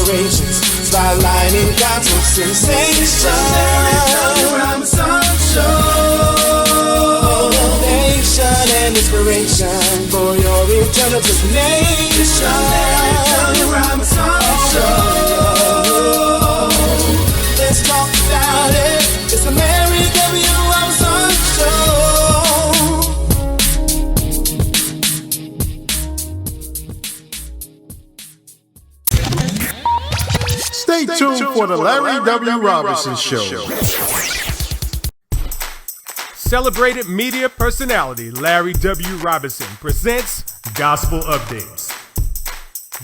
inspirations, spotlighting gospel sensation. Motivation and inspiration for your eternal destination. Let's talk about it. It's the Mary W. Robinson Show. Stay tuned for the Larry W. Robinson Show. Celebrated media personality Larry W. Robinson presents Gospel Updates.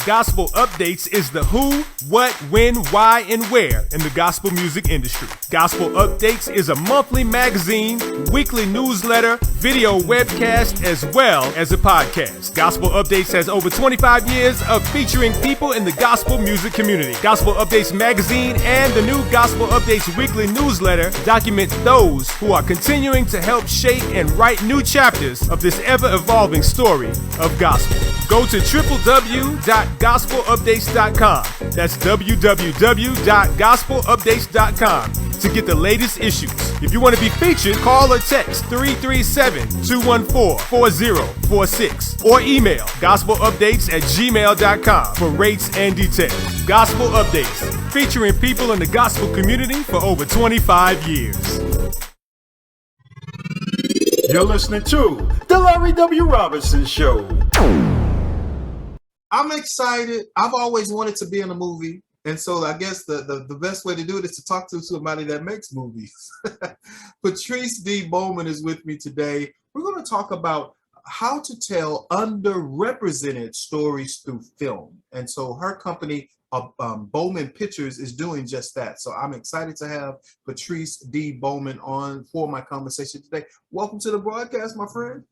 Gospel Updates is the who, what, when, why, and where in the gospel music industry. Gospel Updates is a monthly magazine, weekly newsletter, video webcast, as well as a podcast. Gospel Updates has over 25 years of featuring people in the gospel music community. Gospel Updates magazine and the new Gospel Updates weekly newsletter document those who are continuing to help shape and write new chapters of this ever-evolving story of gospel. Go to www.gospelupdates.com. That's www.gospelupdates.com to get the latest issues. If you want to be featured, call or text 337-214-4046 or email gospelupdates@gmail.com for rates and details. Gospel Updates, featuring people in the gospel community for over 25 years. You're listening to the Larry W. Robinson Show. I'm excited. I've always wanted to be in a movie. And so I guess the best way to do it is to talk to somebody that makes movies. Patrice D. Bowman is with me today. We're going to talk about how to tell underrepresented stories through film. And so her company, Bowman Pictures, is doing just that. So I'm excited to have Patrice D. Bowman on for my conversation today. Welcome to the broadcast, my friend.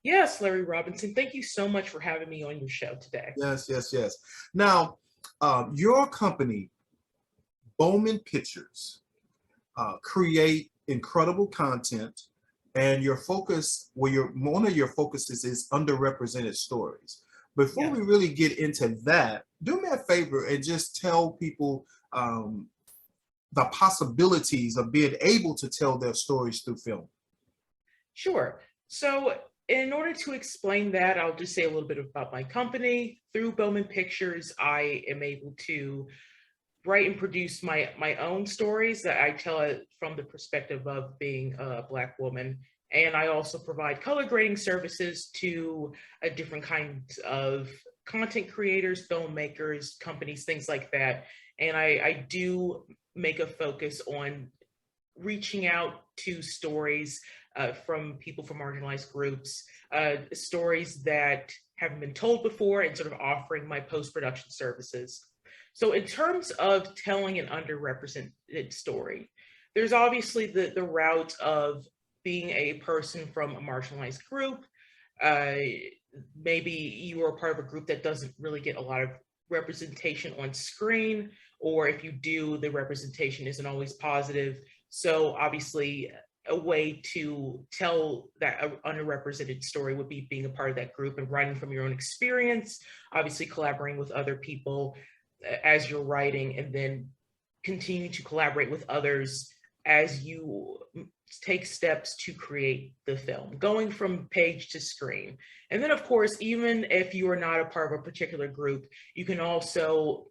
Yes, Larry Robinson. Thank you so much for having me on your show today. Yes. Now, your company, Bowman Pictures, create incredible content, and your focus, one of your focuses is underrepresented stories. Before we really get into that, do me a favor and just tell people the possibilities of being able to tell their stories through film. Sure. So in order to explain that, I'll just say a little bit about my company. Through Bowman Pictures, I am able to write and produce my own stories that I tell it from the perspective of being a Black woman. And I also provide color grading services to different kinds of content creators, filmmakers, companies, things like that. And I do make a focus on reaching out to stories from people from marginalized groups, stories that haven't been told before, and sort of offering my post-production services. So in terms of telling an underrepresented story, there's obviously the route of being a person from a marginalized group. Maybe you are part of a group that doesn't really get a lot of representation on screen, or if you do, the representation isn't always positive. So obviously, a way to tell that underrepresented story would be being a part of that group and writing from your own experience, obviously collaborating with other people as you're writing, and then continue to collaborate with others as you take steps to create the film, going from page to screen. And then, of course, even if you are not a part of a particular group, you can also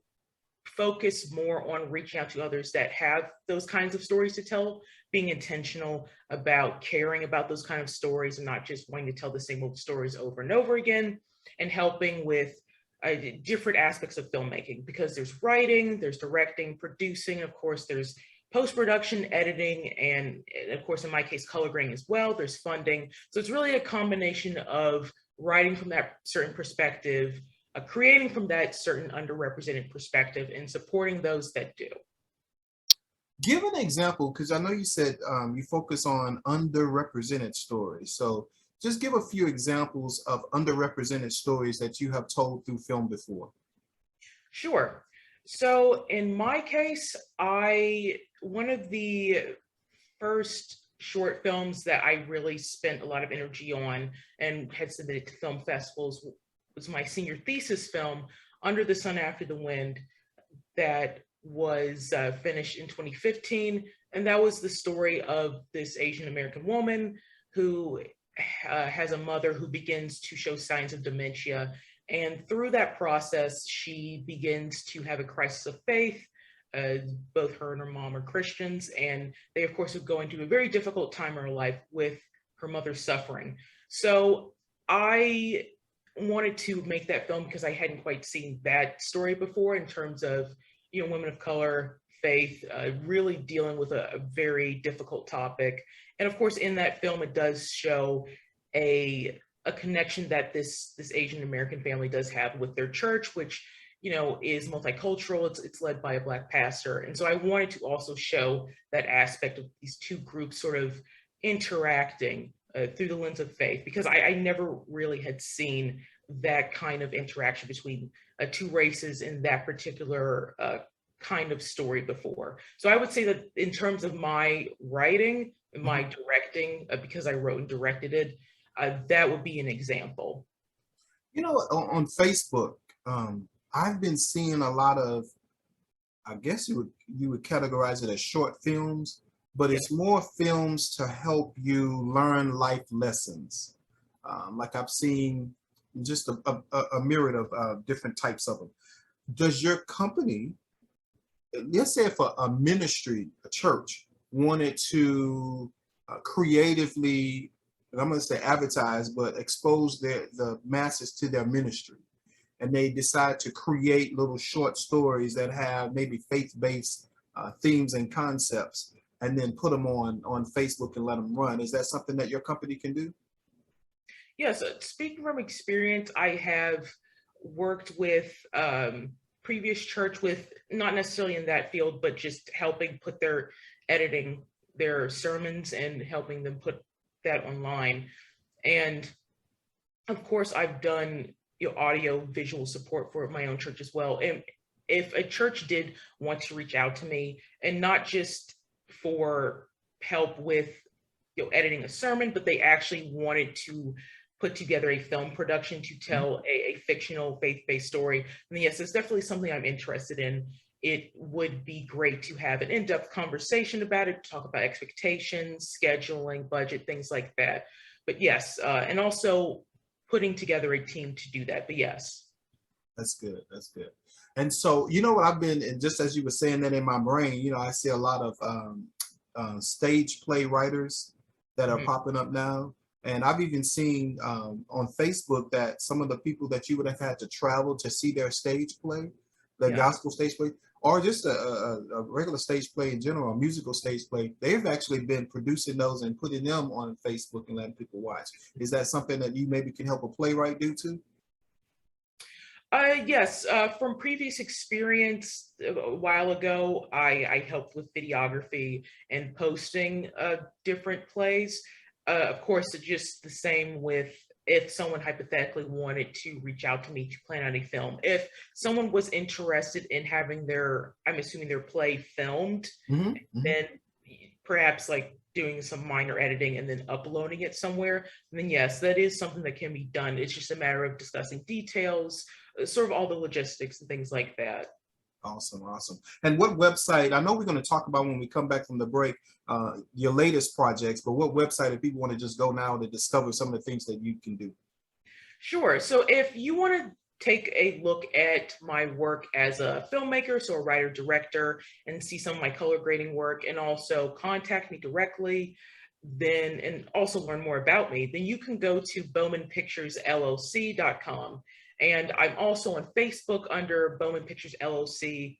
focus more on reaching out to others that have those kinds of stories to tell, being intentional about caring about those kind of stories and not just wanting to tell the same old stories over and over again, and helping with different aspects of filmmaking, because there's writing, there's directing, producing, of course, there's post-production, editing, and of course, in my case, color grading as well. There's funding. So it's really a combination of writing from that certain perspective, creating from that certain underrepresented perspective, and supporting those that do. Give an example, because I know you said you focus on underrepresented stories. So just give a few examples of underrepresented stories that you have told through film before. Sure. So in my case, one of the first short films that I really spent a lot of energy on and had submitted to film festivals was my senior thesis film, Under the Sun After the Wind, that was finished in 2015. And that was the story of this Asian American woman who has a mother who begins to show signs of dementia. And through that process, she begins to have a crisis of faith. Both her and her mom are Christians, and they, of course, are going through a very difficult time in her life with her mother suffering. So I wanted to make that film because I hadn't quite seen that story before in terms of, women of color, faith, really dealing with a very difficult topic. And of course, in that film, it does show a connection that this Asian American family does have with their church, which is multicultural. It's led by a Black pastor. And so I wanted to also show that aspect of these two groups sort of interacting through the lens of faith, because I never really had seen that kind of interaction between two races in that particular kind of story before. So I would say that in terms of my writing, my directing, because I wrote and directed it, that would be an example. On Facebook, I've been seeing a lot of, I guess you would categorize it as short films, but it's more films to help you learn life lessons. Like I've seen just a myriad of different types of them. Does your company, let's say if a ministry, a church, wanted to creatively, and I'm going to say advertise, but expose the masses to their ministry, and they decide to create little short stories that have maybe faith-based themes and concepts, and then put them on Facebook and let them run. Is that something that your company can do? Yes, speaking from experience, I have worked with previous church with, not necessarily in that field, but just helping put editing their sermons and helping them put that online. And of course, I've done audio visual support for my own church as well. And if a church did want to reach out to me, and not just for help with editing a sermon, but they actually wanted to put together a film production to tell a fictional faith-based story, then yes, it's definitely something I'm interested in. It would be great to have an in-depth conversation about it, talk about expectations, scheduling, budget, things like that. But yes, and also putting together a team to do that. But yes. That's good. That's good. And so, what I've been, and just as you were saying that in my brain, I see a lot of stage play writers that are popping up now. And I've even seen on Facebook that some of the people that you would have had to travel to see their stage play, gospel stage play, or just a regular stage play in general, a musical stage play, they've actually been producing those and putting them on Facebook and letting people watch. Is that something that you maybe can help a playwright do too? Yes, from previous experience a while ago, I helped with videography and posting different plays. Of course, it's just the same with if someone hypothetically wanted to reach out to me to plan on a film. If someone was interested in having I'm assuming their play filmed, then perhaps like doing some minor editing and then uploading it somewhere, then yes, that is something that can be done. It's just a matter of discussing details, sort of all the logistics and things like that. Awesome. And what website, I know we're going to talk about when we come back from the break, your latest projects, but what website, if people want to just go now to discover some of the things that you can do? Sure. So if you want to take a look at my work as a filmmaker, so a writer, director, and see some of my color grading work, and also contact me directly, and also learn more about me, then you can go to bowmanpicturesllc.com. And I'm also on Facebook under Bowman Pictures LLC.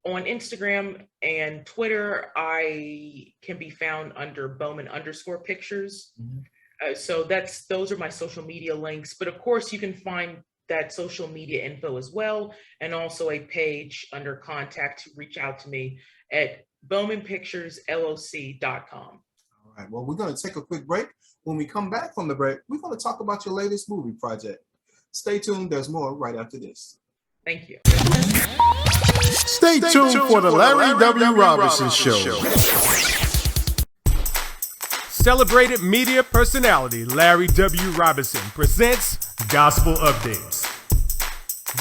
On Instagram and Twitter, I can be found under Bowman_pictures. So those are my social media links. But of course, you can find that social media info as well, and also a page under contact to reach out to me at bowmanpicturesllc.com. All right. Well, we're going to take a quick break. When we come back from the break, we're going to talk about your latest movie project. Stay tuned. There's more right after this. Thank you. Stay tuned for the Larry W. Robinson Show. Celebrated media personality Larry W. Robinson presents Gospel Updates.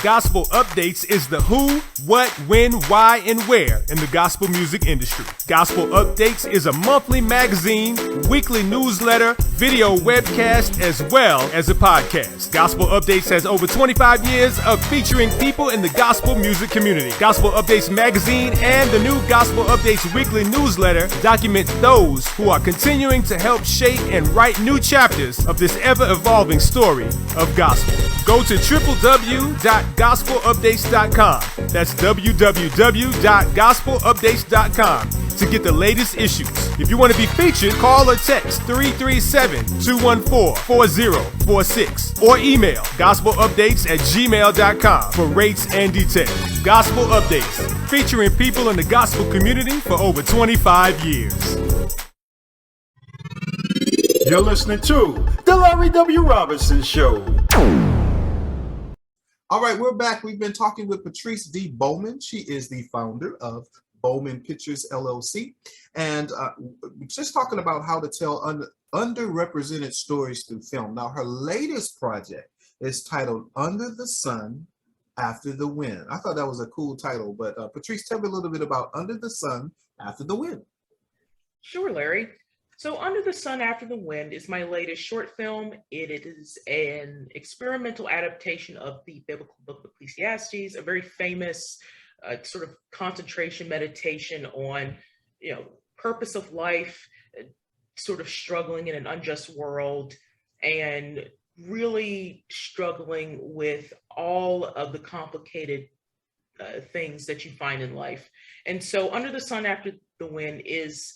Gospel Updates is the who, what, when, why, and where in the gospel music industry. Gospel Updates is a monthly magazine, weekly newsletter, video webcast, as well as a podcast. Gospel Updates has over 25 years of featuring people in the gospel music community. Gospel Updates magazine and the new Gospel Updates weekly newsletter document those who are continuing to help shape and write new chapters of this ever-evolving story of gospel. Go to www.gospelupdates.com. That's www.gospelupdates.com to get the latest issues. If you want to be featured, call or text 337-214-4046 or email gospelupdates@gmail.com for rates and details. Gospel Updates, featuring people in the gospel community for over 25 years. You're listening to The Larry W. Robinson Show. All right, we're back. We've been talking with Patrice D. Bowman. She is the founder of Bowman Pictures, LLC. And just talking about how to tell underrepresented stories through film. Now, her latest project is titled Under the Sun, After the Wind. I thought that was a cool title, but Patrice, tell me a little bit about Under the Sun, After the Wind. Sure, Larry. So Under the Sun After the Wind is my latest short film. It is an experimental adaptation of the biblical book of Ecclesiastes, a very famous sort of concentration meditation on, purpose of life, sort of struggling in an unjust world, and really struggling with all of the complicated things that you find in life. And so Under the Sun After the Wind is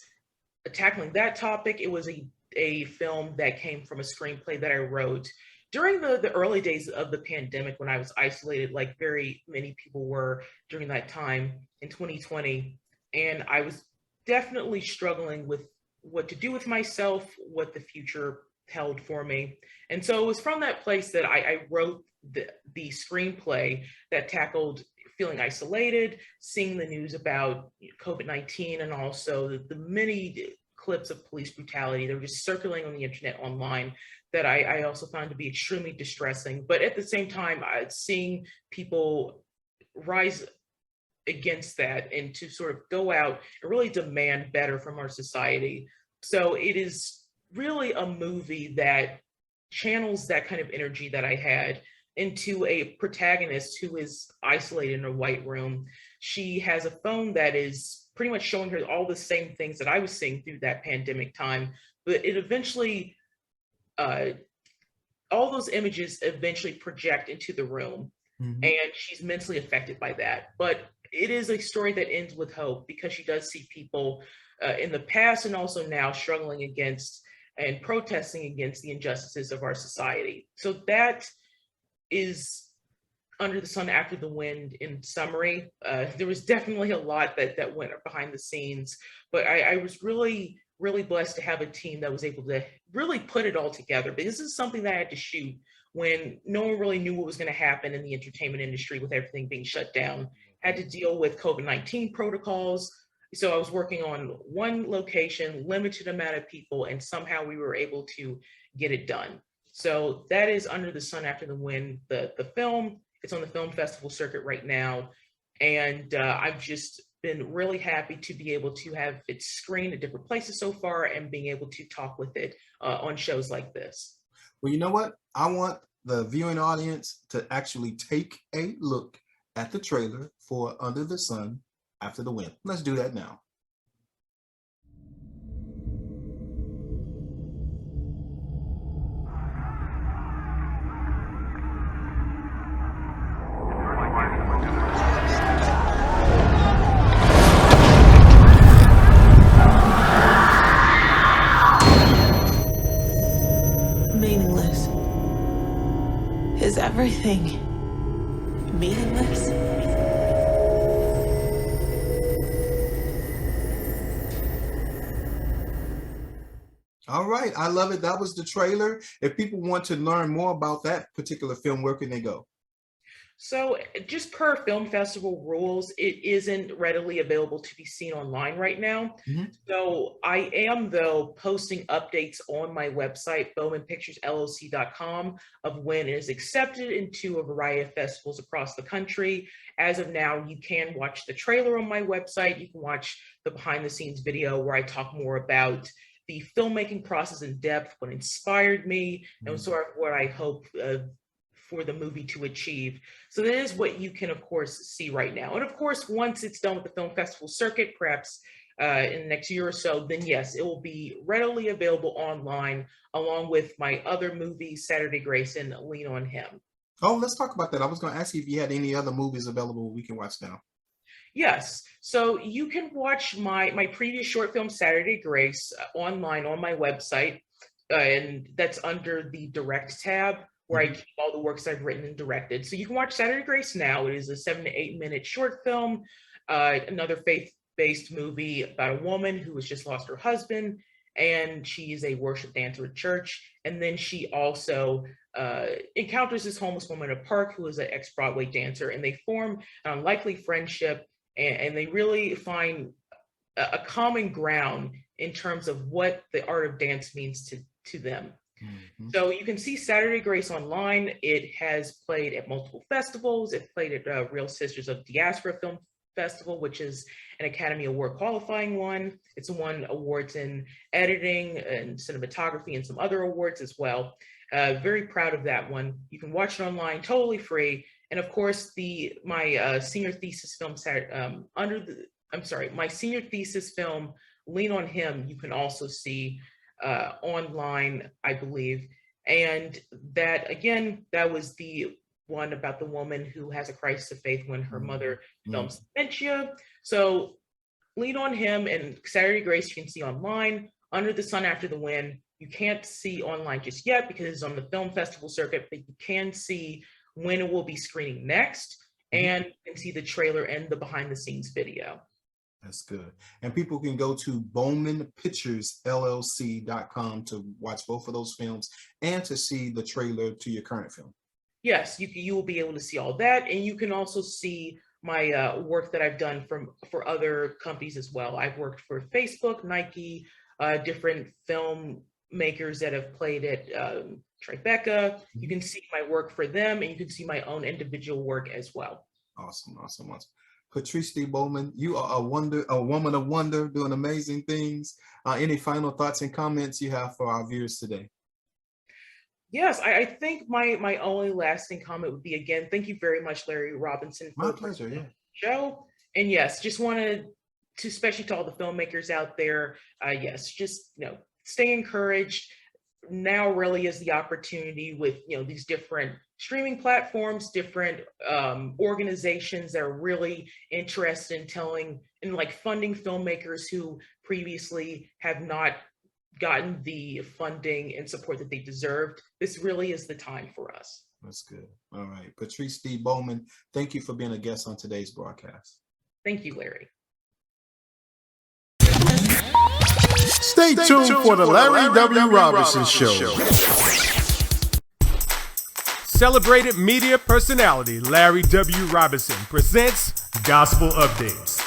tackling that topic. It was a film that came from a screenplay that I wrote during the early days of the pandemic, when I was isolated, like very many people were during that time in 2020. And I was definitely struggling with what to do with myself, what the future held for me. And so it was from that place that I wrote the screenplay that tackled feeling isolated, seeing the news about COVID-19, and also the many clips of police brutality that were just circulating on the internet online that I also found to be extremely distressing. But at the same time, seeing people rise against that and to sort of go out and really demand better from our society. So it is really a movie that channels that kind of energy that I had into a protagonist who is isolated in a white room. She has a phone that is pretty much showing her all the same things that I was seeing through that pandemic time, but it eventually, all those images eventually project into the room, and she's mentally affected by that. But it is a story that ends with hope, because she does see people in the past and also now struggling against and protesting against the injustices of our society. So that is Under the Sun After the Wind in summary. There was definitely a lot that went behind the scenes, but I was really blessed to have a team that was able to really put it all together, because this is something that I had to shoot when no one really knew what was going to happen in the entertainment industry with everything being shut down. Had to deal with COVID-19 protocols. So I was working on one location, limited amount of people, and somehow we were able to get it done. So that is Under the Sun After the Wind, the film. It's on the film festival circuit right now. And I've just been really happy to be able to have it screened at different places so far, and being able to talk with it on shows like this. Well, you know what? I want the viewing audience to actually take a look at the trailer for Under the Sun After the Wind. Let's do that now. Meaningless. Is everything meaningless? All right, I love it. That was the trailer. If people want to learn more about that particular film, where can they go? So, just per film festival rules, it isn't readily available to be seen online right now. So, I am, though, posting updates on my website, bowmanpicturesllc.com, of when it is accepted into a variety of festivals across the country. As of now, you can watch the trailer on my website. You can watch the behind the scenes video where I talk more about the filmmaking process in depth, what inspired me, and sort of what I hope for the movie to achieve. So that is what you can, of course, see right now. And of course, once it's done with the film festival circuit, perhaps in the next year or so, then yes, it will be readily available online, along with my other movies, Saturday Grace and Lean on Him. Oh, let's talk about that. I was going to ask you if you had any other movies available we can watch now. Yes, so you can watch my previous short film, Saturday Grace, online on my website, and that's under the Direct tab, where I keep all the works I've written and directed. So you can watch Saturday Grace now. It is a 7 to 8 minute short film, another faith-based movie about a woman who has just lost her husband, and she is a worship dancer at church. And then she also encounters this homeless woman at a park who is an ex-Broadway dancer, and they form an unlikely friendship, and they really find a common ground in terms of what the art of dance means to them. So you can see Saturday Grace online. It has played at multiple festivals. It played at Real Sisters of Diaspora Film Festival, which is an Academy Award qualifying one. It's won awards in editing and cinematography and some other awards as well. Very proud of that one. You can watch it online, totally free. And of course, my senior thesis film, my senior thesis film, Lean on Him, you can also see online, I believe. And that, again, that was the one about the woman who has a crisis of faith when her mother develops dementia. So Lean on Him and Saturday Grace you can see online. Under the Sun After the Wind, you can't see online just yet because it's on the film festival circuit, but you can see when it will be screening next, and you can see the trailer and the behind the scenes video. That's good. And people can go to bowmanpicturesllc.com to watch both of those films and to see the trailer to your current film. Yes, you will be able to see all that, and you can also see my work that I've done for other companies as well. I've worked for Facebook, Nike, different filmmakers that have played at Tribeca. You can see my work for them, and you can see my own individual work as well. Awesome. Patrice D. Bowman, you are a woman of wonder, doing amazing things. Any final thoughts and comments you have for our viewers today? Yes, I think my only lasting comment would be, again, thank you very much, Larry Robinson, for my pleasure. the show. And yes, just wanted to, especially to all the filmmakers out there, yes, just stay encouraged. Now really is the opportunity with these different streaming platforms, different organizations that are really interested in telling and funding filmmakers who previously have not gotten the funding and support that they deserved. This really is the time for us. That's good. All right. Patrice D. Bowman, thank you for being a guest on today's broadcast. Thank you, Larry. Stay tuned for the Larry W. Robinson Show. Celebrated media personality Larry W. Robinson presents Gospel Updates.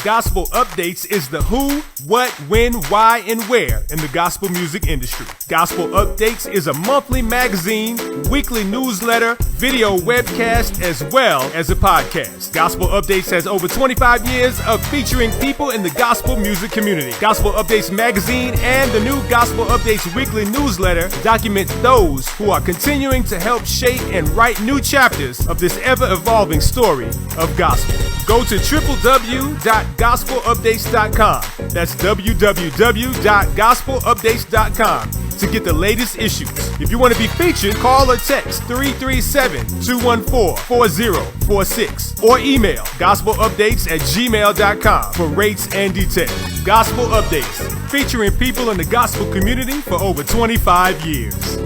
Gospel Updates is the who, what, when, why, and where in the gospel music industry. Gospel Updates is a monthly magazine, weekly newsletter, video webcast, as well as a podcast. Gospel Updates has over 25 years of featuring people in the gospel music community. Gospel Updates magazine and the new Gospel Updates weekly newsletter document those who are continuing to help shape and write new chapters of this ever-evolving story of gospel. Go to www.gospelupdates.com. That's www.gospelupdates.com to get the latest issues. If you want to be featured, call or text 337-214-4046 or email gospelupdates@gmail.com for rates and details. Gospel Updates, featuring people in the gospel community for over 25 years.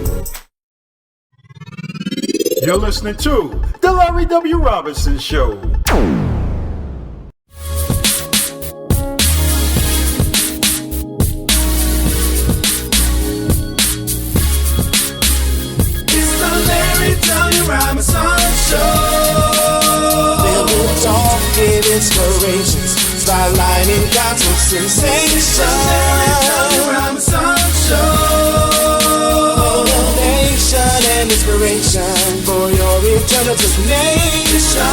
You're listening to the Larry W. Robinson Show. Robinson Show. inspirations, spotlighting gospel sensation. Motivation and inspiration for your eternal destination.